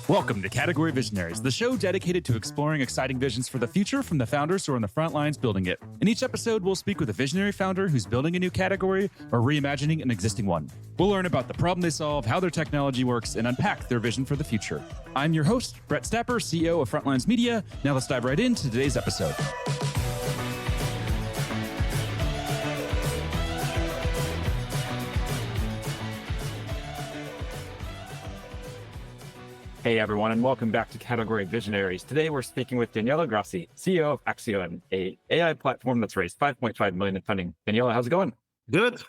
Welcome to Category Visionaries, the show dedicated to exploring exciting visions for the future from the founders who are on the front lines building it. In each episode, we'll speak with a visionary founder who's building a new category or reimagining an existing one. We'll learn about the problem they solve, how their technology works, and unpack their vision for the future. I'm your host, Brett Stapper, CEO of Frontlines Media. Now let's dive right into today's episode. Hey everyone, and welcome back to Category Visionaries. Today we're speaking with Daniele Grassi, CEO of Axyon, an AI platform that's raised $5.5 million in funding. Daniele, how's it going? Good.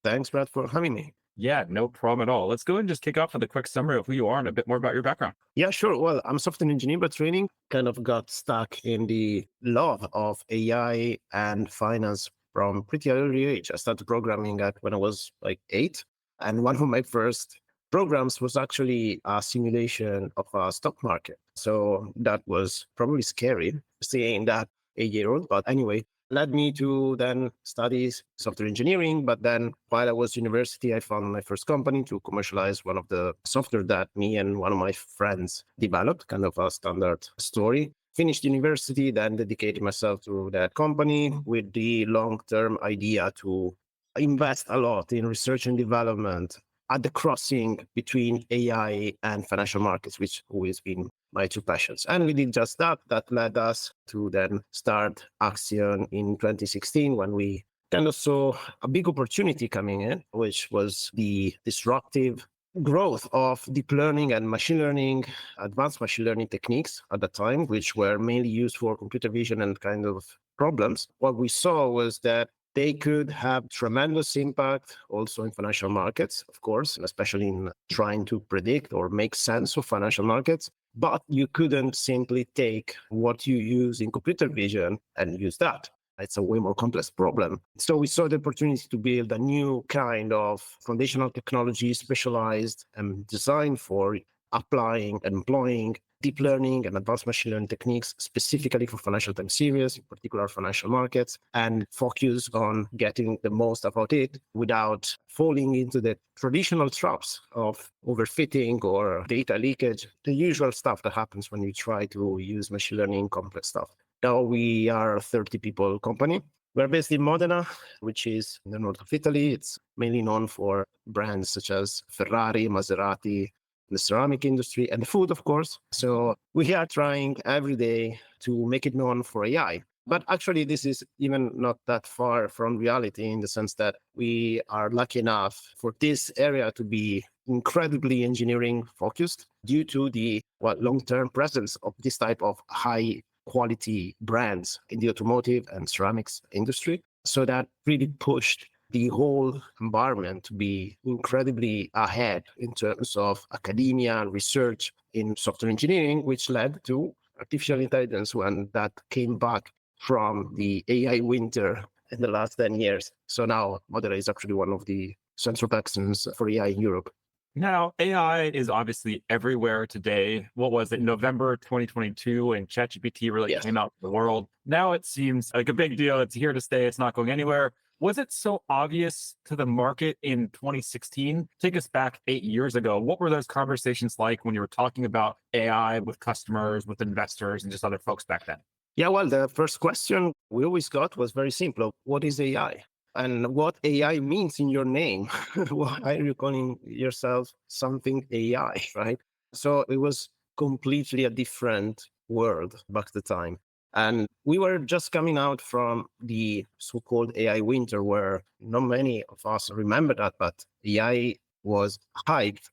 Thanks, Brad, for having me. Yeah, no problem at all. Let's go and just kick off with a quick summary of who you are and a bit more about your background. Yeah, sure. Well, I'm a software engineer by training, kind of got stuck in the love of AI and finance from pretty early age. I started programming when I was like 8. And one of my first programs was actually a simulation of a stock market. So that was probably scary seeing that 8-year-old. But anyway, led me to then study software engineering. But then while I was university, I found my first company to commercialize one of the software that me and one of my friends developed, kind of a standard story. Finished university, then dedicated myself to that company with the long-term idea to invest a lot in research and development at the crossing between AI and financial markets, which always been my two passions. And we did just that. That led us to then start Axyon in 2016 when we kind of saw a big opportunity coming in, which was the disruptive growth of deep learning and machine learning, advanced machine learning techniques at the time, which were mainly used for computer vision and kind of problems. What we saw was that they could have tremendous impact also in financial markets, of course, and especially in trying to predict or make sense of financial markets. But you couldn't simply take what you use in computer vision and use that. It's a way more complex problem. So we saw the opportunity to build a new kind of foundational technology specialized and designed for applying and employing deep learning and advanced machine learning techniques specifically for financial time series, in particular financial markets, and focus on getting the most about it without falling into the traditional traps of overfitting or data leakage, the usual stuff that happens when you try to use machine learning complex stuff. Now we are a 30 people company. We're based in Modena, which is in the north of Italy. It's mainly known for brands such as Ferrari, Maserati, the ceramic industry, and the food, of course. So we are trying every day to make it known for AI. But actually, this is even not that far from reality in the sense that we are lucky enough for this area to be incredibly engineering focused due to the long-term presence of this type of high quality brands in the automotive and ceramics industry. So that really pushed the whole environment to be incredibly ahead in terms of academia and research in software engineering, which led to artificial intelligence when that came back from the AI winter in the last 10 years. So now Modena is actually one of the central of excellence for AI in Europe. Now, AI is obviously everywhere today. What was it, November 2022, when ChatGPT really came out to the world? Now it seems like a big deal. It's here to stay. It's not going anywhere. Was it so obvious to the market in 2016? Take us back 8 years ago. What were those conversations like when you were talking about AI with customers, with investors, and just other folks back then? Yeah, well, the first question we always got was very simple. What is AI? And what AI means in your name? Why are you calling yourself something AI, right? So it was completely a different world back at the time. And we were just coming out from the so-called AI winter where not many of us remember that, but AI was hyped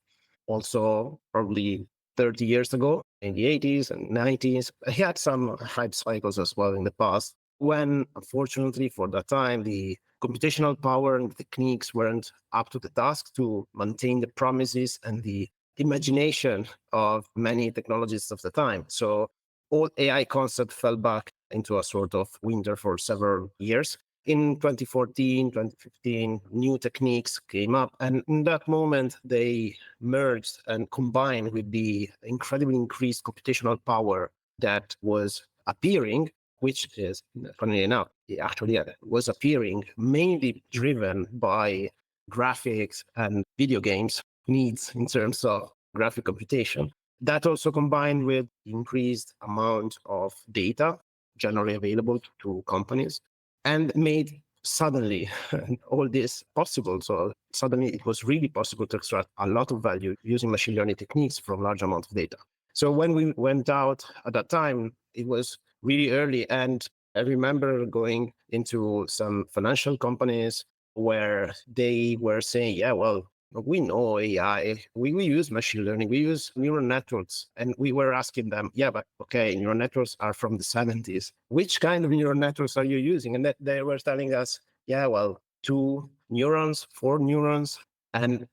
also probably 30 years ago in the 80s and 90s. It had some hype cycles as well in the past when, unfortunately, for that time, the computational power and techniques weren't up to the task to maintain the promises and the imagination of many technologists of the time. So all AI concept fell back into a sort of winter for several years. In 2014, 2015, new techniques came up. And in that moment, they merged and combined with the incredibly increased computational power that was appearing, which is, funnily enough, it actually was appearing mainly driven by graphics and video games needs in terms of graphic computation. That also combined with increased amount of data generally available to companies and made suddenly all this possible. So suddenly it was really possible to extract a lot of value using machine learning techniques from large amounts of data. So when we went out at that time, it was really early. And I remember going into some financial companies where they were saying, yeah, well, we know AI, we use machine learning, we use neural networks. And we were asking them, yeah, but okay, neural networks are from the 70s. Which kind of neural networks are you using? And that they were telling us, yeah, well, 2 neurons, 4 neurons. And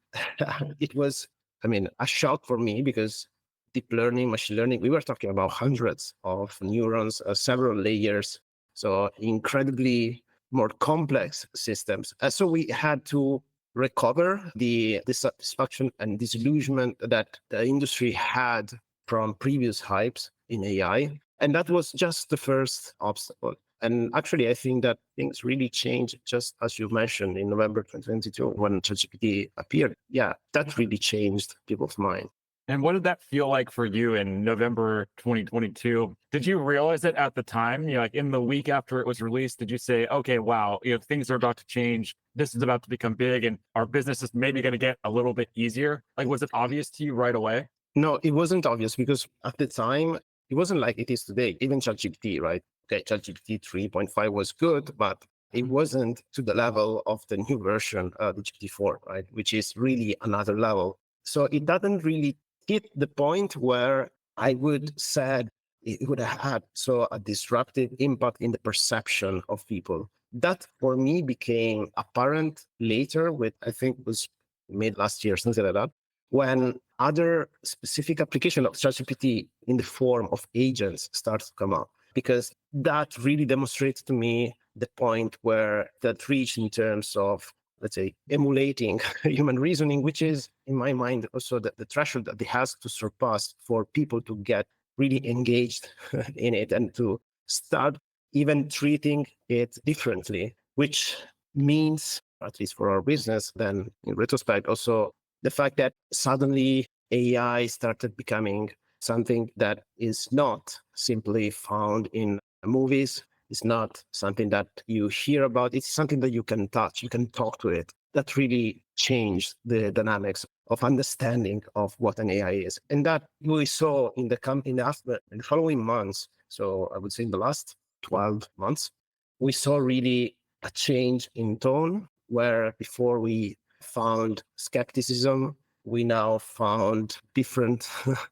it was, I mean, a shock for me because deep learning, machine learning, we were talking about hundreds of neurons, several layers. So incredibly more complex systems. So we had to recover the dissatisfaction and disillusionment that the industry had from previous hypes in AI. And that was just the first obstacle. And actually, I think that things really changed, just as you mentioned, in November 2022, when ChatGPT appeared. Yeah, that really changed people's mind. And what did that feel like for you in November 2022? Did you realize it at the time? Like in the week after it was released, did you say, okay, wow, things are about to change. This is about to become big and our business is maybe going to get a little bit easier? Like, was it obvious to you right away? No, it wasn't obvious because at the time, it wasn't like it is today. Even ChatGPT, right? Okay, ChatGPT 3.5 was good, but it wasn't to the level of the new version, the GPT-4, right? Which is really another level. So it doesn't really hit the point where I would said it would have had so a disruptive impact in the perception of people. That for me became apparent later with, I think it was mid last year, something like that, when other specific application of ChatGPT in the form of agents starts to come up, because that really demonstrates to me the point where that reached in terms of, let's say, emulating human reasoning, which is, in my mind, also the threshold that it has to surpass for people to get really engaged in it and to start even treating it differently, which means, at least for our business, then in retrospect, also the fact that suddenly AI started becoming something that is not simply found in movies. It's not something that you hear about. It's something that you can touch. You can talk to it. That really changed the dynamics of understanding of what an AI is. And that we saw in the following months. So I would say in the last 12 months, we saw really a change in tone where before we found skepticism, we now found different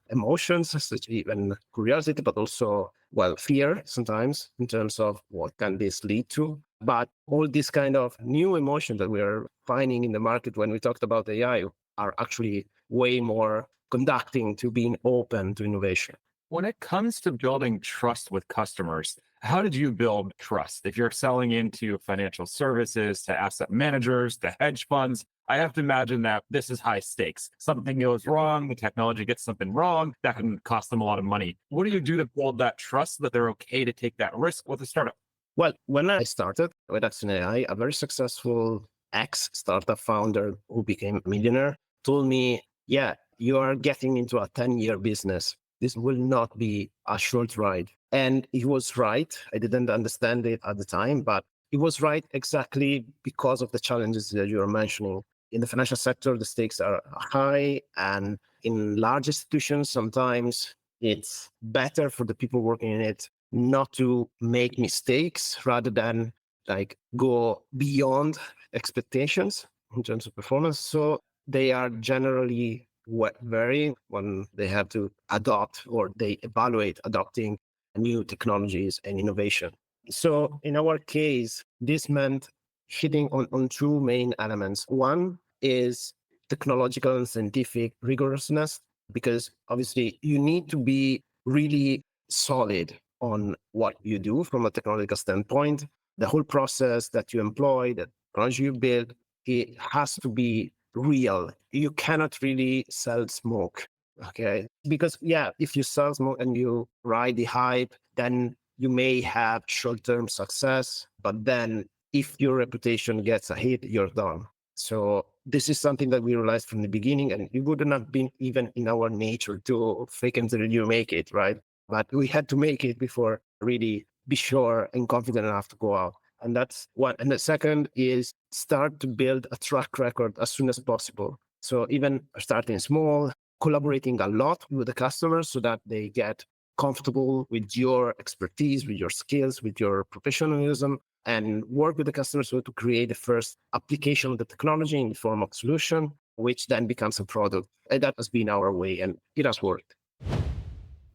emotions, such even curiosity, but also, well, fear sometimes in terms of what can this lead to. But all these kind of new emotions that we are finding in the market when we talked about AI are actually way more conducting to being open to innovation. When it comes to building trust with customers, how did you build trust? If you're selling into financial services, to asset managers, to hedge funds, I have to imagine that this is high stakes. Something goes wrong, the technology gets something wrong, that can cost them a lot of money. What do you do to build that trust that they're okay to take that risk with a startup? Well, when I started with Axyon AI, a very successful ex-startup founder who became a millionaire told me, yeah, you are getting into a 10-year business. This will not be a short ride. And he was right. I didn't understand it at the time, but he was right exactly because of the challenges that you are mentioning. In the financial sector, the stakes are high. And in large institutions, sometimes it's better for the people working in it not to make mistakes rather than like go beyond expectations in terms of performance. So they are generally wary when they have to adopt or they evaluate adopting new technologies and innovation. So in our case, this meant hitting on two main elements. One is technological and scientific rigorousness, because obviously you need to be really solid on what you do from a technological standpoint. The whole process that you employ, the technology you build, it has to be real. You cannot really sell smoke. Okay. Because, yeah, if you sell smoke and you ride the hype, then you may have short term success. But then if your reputation gets a hit, you're done. So this is something that we realized from the beginning, and it wouldn't have been even in our nature to fake until you make it, right? But we had to make it before really be sure and confident enough to go out. And that's one. And the second is start to build a track record as soon as possible. So even starting small, collaborating a lot with the customers so that they get comfortable with your expertise, with your skills, with your professionalism, and work with the customers to create the first application of the technology in the form of solution, which then becomes a product. And that has been our way, and it has worked.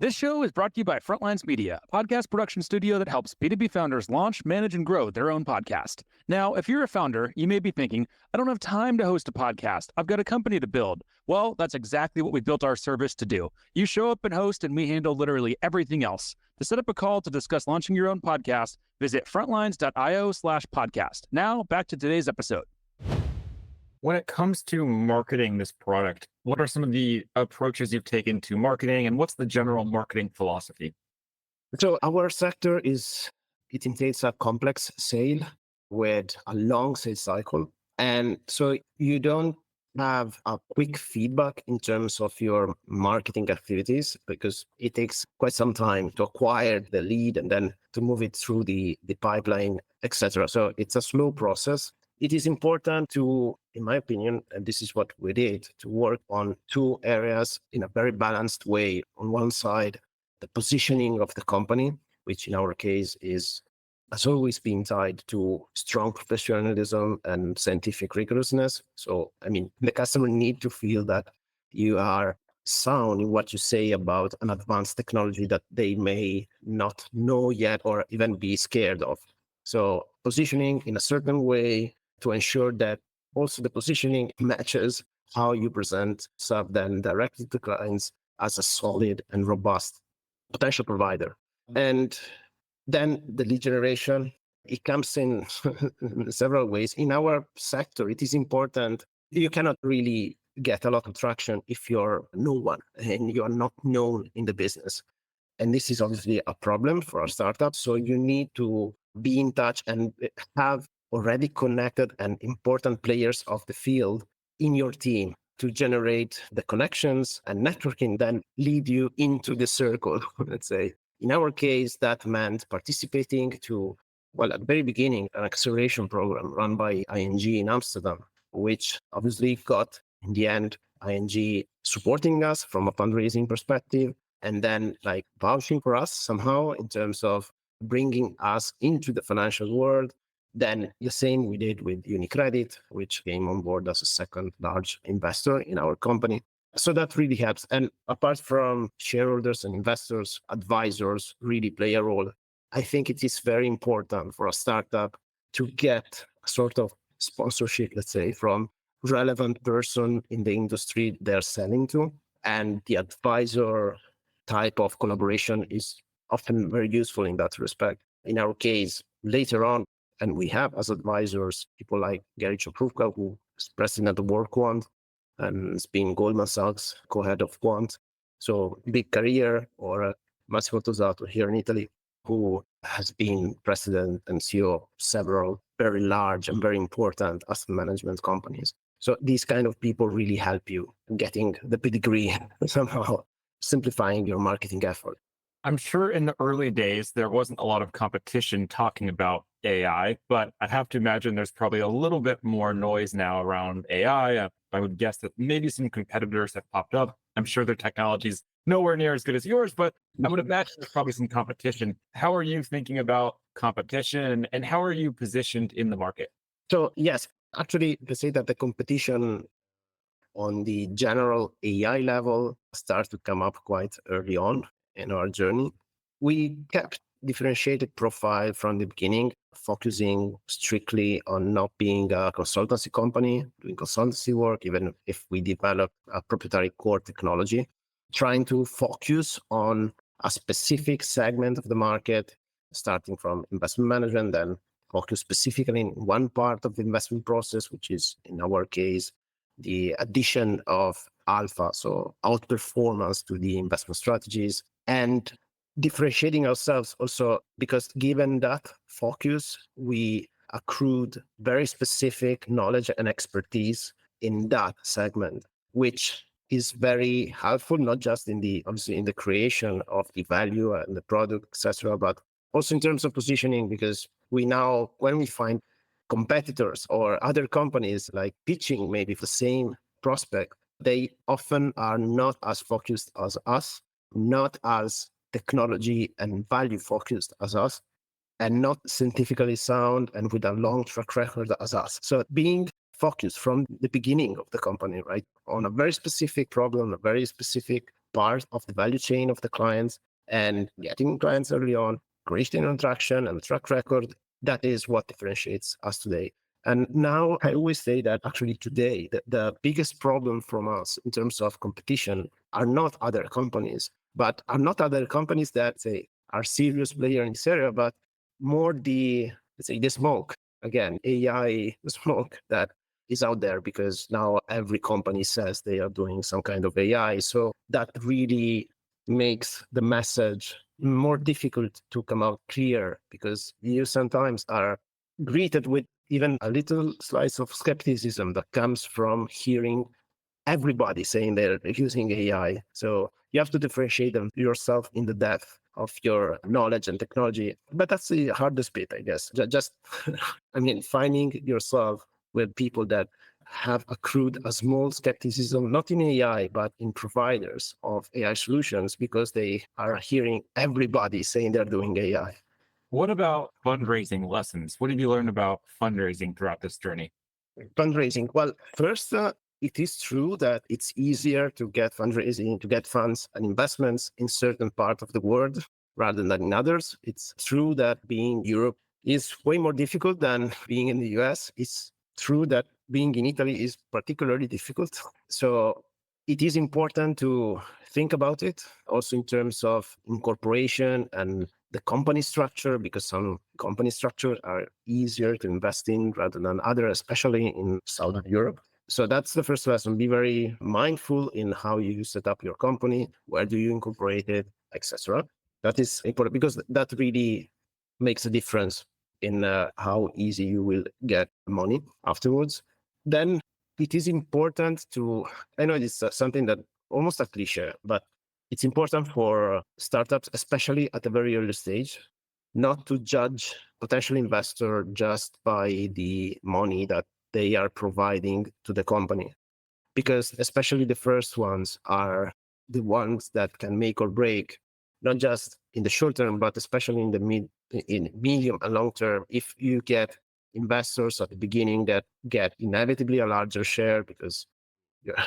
This show is brought to you by Frontlines Media, a podcast production studio that helps B2B founders launch, manage, and grow their own podcast. Now, if you're a founder, you may be thinking, I don't have time to host a podcast. I've got a company to build. Well, that's exactly what we built our service to do. You show up and host, and we handle literally everything else. To set up a call to discuss launching your own podcast, visit frontlines.io/podcast. Now, back to today's episode. When it comes to marketing this product, what are some of the approaches you've taken to marketing, and what's the general marketing philosophy? So our sector it entails a complex sale with a long sales cycle. And so you don't have a quick feedback in terms of your marketing activities because it takes quite some time to acquire the lead and then to move it through the pipeline, etc. So it's a slow process. It is important to, in my opinion, and this is what we did, to work on two areas in a very balanced way. On one side, the positioning of the company, which in our case has always been tied to strong professionalism and scientific rigorousness. So, I mean, the customer need to feel that you are sound in what you say about an advanced technology that they may not know yet or even be scared of. So positioning in a certain way to ensure that also the positioning matches how you present stuff then directly to clients as a solid and robust potential provider. And then the lead generation, it comes in several ways. In our sector, it is important. You cannot really get a lot of traction if you're no one and you are not known in the business. And this is obviously a problem for our startup. So you need to be in touch and have already connected and important players of the field in your team to generate the connections and networking, then lead you into the circle, let's say. In our case, that meant participating to, well, at the very beginning, an acceleration program run by ING in Amsterdam, which obviously got, in the end, ING supporting us from a fundraising perspective, and then like vouching for us somehow in terms of bringing us into the financial world. Then the same we did with UniCredit, which came on board as a second large investor in our company. So that really helps. And apart from shareholders and investors, advisors really play a role. I think it is very important for a startup to get a sort of sponsorship, let's say, from relevant person in the industry they're selling to. And the advisor type of collaboration is often very useful in that respect. In our case, later on, and we have as advisors people like Gary Chokrupka, who is president of WorkQuant and has been Goldman Sachs co-head of Quant. So big career, or Massimo Tosato here in Italy, who has been president and CEO of several very large and very important asset management companies. So these kind of people really help you getting the pedigree, somehow simplifying your marketing effort. I'm sure in the early days, there wasn't a lot of competition talking about AI, but I have to imagine there's probably a little bit more noise now around AI. I would guess that maybe some competitors have popped up. I'm sure their technology's nowhere near as good as yours, but I would imagine there's probably some competition. How are you thinking about competition and how are you positioned in the market? So yes, actually, they say that the competition on the general AI level starts to come up quite early on in our journey. We kept differentiated profile from the beginning, focusing strictly on not being a consultancy company, doing consultancy work, even if we develop a proprietary core technology, trying to focus on a specific segment of the market, starting from investment management, then focus specifically in one part of the investment process, which is in our case, the addition of alpha, so outperformance to the investment strategies, and differentiating ourselves also because given that focus, we accrued very specific knowledge and expertise in that segment, which is very helpful, not just in the obviously in the creation of the value and the product, etc., but also in terms of positioning, because we now, when we find competitors or other companies like pitching maybe for the same prospect, they often are not as focused as us, not as technology and value focused as us, and not scientifically sound and with a long track record as us. So being focused from the beginning of the company, right, on a very specific problem, a very specific part of the value chain of the clients, and getting clients early on, creating traction and track record, that is what differentiates us today. And now I always say that actually today, the biggest problem from us in terms of competition are not other companies, but are not other companies that say are serious player in this area, but more the, let's say, the smoke, again, AI smoke that is out there, because now every company says they are doing some kind of AI. So that really makes the message more difficult to come out clear, because you sometimes are greeted with even a little slice of skepticism that comes from hearing everybody saying they're using AI. So you have to differentiate them yourself in the depth of your knowledge and technology. But that's the hardest bit, I guess. Just, I mean, finding yourself with people that have accrued a small skepticism, not in AI, but in providers of AI solutions, because they are hearing everybody saying they're doing AI. What about fundraising lessons? What have you learned about fundraising throughout this journey? Fundraising. Well, first, it is true that it's easier to get fundraising, to get funds and investments in certain parts of the world rather than in others. It's true that being in Europe is way more difficult than being in the US. It's true that being in Italy is particularly difficult. So it is important to think about it also in terms of incorporation and the company structure, because some company structures are easier to invest in rather than others, especially in Southern Europe. So that's the first lesson. Be very mindful in how you set up your company, where do you incorporate it, etc. That is important, because that really makes a difference in how easy you will get money afterwards. Then it is important to, I know it's something that almost a cliche, but it's important for startups, especially at a very early stage, not to judge potential investor just by the money that they are providing to the company, because especially the first ones are the ones that can make or break, not just in the short term, but especially in the medium and long term. If you get investors at the beginning that get inevitably a larger share because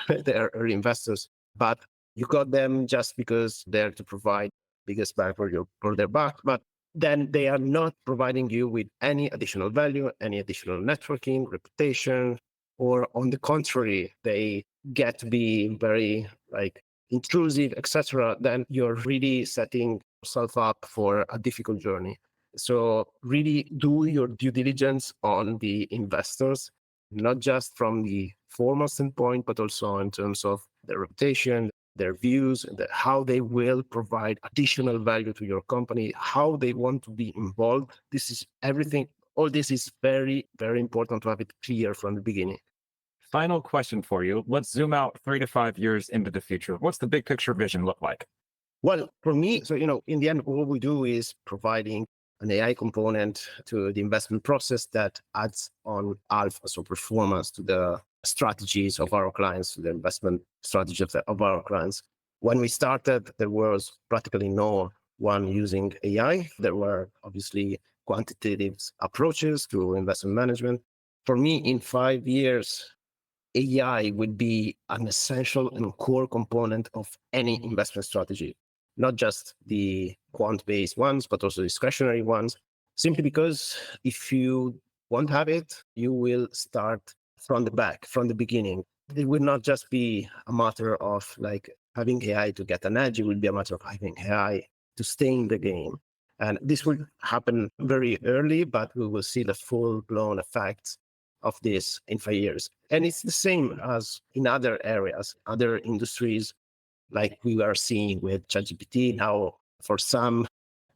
they're early investors, but you got them just because they're to provide biggest bang for their buck, but then they are not providing you with any additional value, any additional networking, reputation, or on the contrary, they get to be very like intrusive, etc. Then you're really setting yourself up for a difficult journey. So really do your due diligence on the investors, not just from the formal standpoint, but also in terms of their reputation, their views, how they will provide additional value to your company, how they want to be involved. This is everything. All this is very, very important to have it clear from the beginning. Final question for you. Let's zoom out 3 to 5 years into the future. What's the big picture vision look like? Well, for me, so, in the end, what we do is providing an AI component to the investment process that adds on alpha, so performance to the strategies of our clients, to the investment strategies of our clients. When we started, there was practically no one using AI. There were obviously quantitative approaches to investment management. For me, in 5 years, AI would be an essential and core component of any investment strategy, not just the quant-based ones, but also discretionary ones, simply because if you won't have it, you will start from the back, from the beginning. It will not just be a matter of like having AI to get an edge. It will be a matter of having AI to stay in the game. And this will happen very early, but we will see the full-blown effects of this in 5 years. And it's the same as in other areas, other industries, like we are seeing with ChatGPT. Now, for some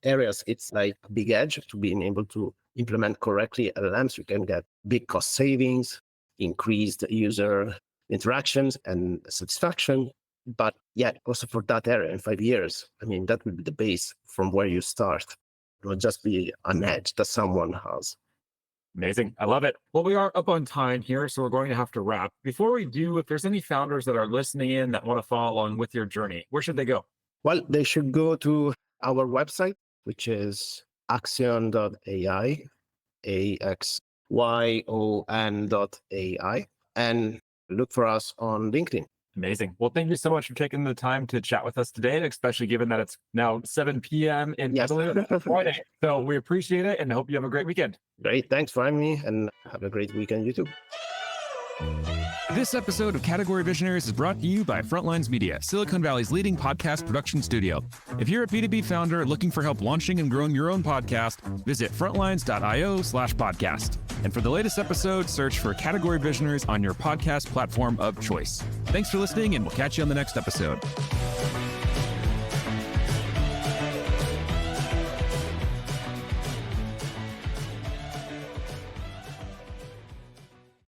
areas, it's like a big edge to being able to implement correctly LLMs. You can get big cost savings, increased user interactions and satisfaction. But yeah, also for that area in 5 years, I mean, that will be the base from where you start. It will just be an edge that someone has. Amazing. I love it. Well, we are up on time here, so we're going to have to wrap. Before we do, if there's any founders that are listening in that want to follow along with your journey, where should they go? Well, they should go to our website, which is axyon.ai, axyon.ai, and look for us on LinkedIn. Amazing. Well, thank you so much for taking the time to chat with us today, especially given that it's now 7 p.m. in Friday. So we appreciate it and hope you have a great weekend. Great. Thanks for having me and have a great weekend, you too. This episode of Category Visionaries is brought to you by Frontlines Media, Silicon Valley's leading podcast production studio. If you're a B2B founder looking for help launching and growing your own podcast, visit frontlines.io/podcast. And for the latest episode, search for Category Visionaries on your podcast platform of choice. Thanks for listening, and we'll catch you on the next episode.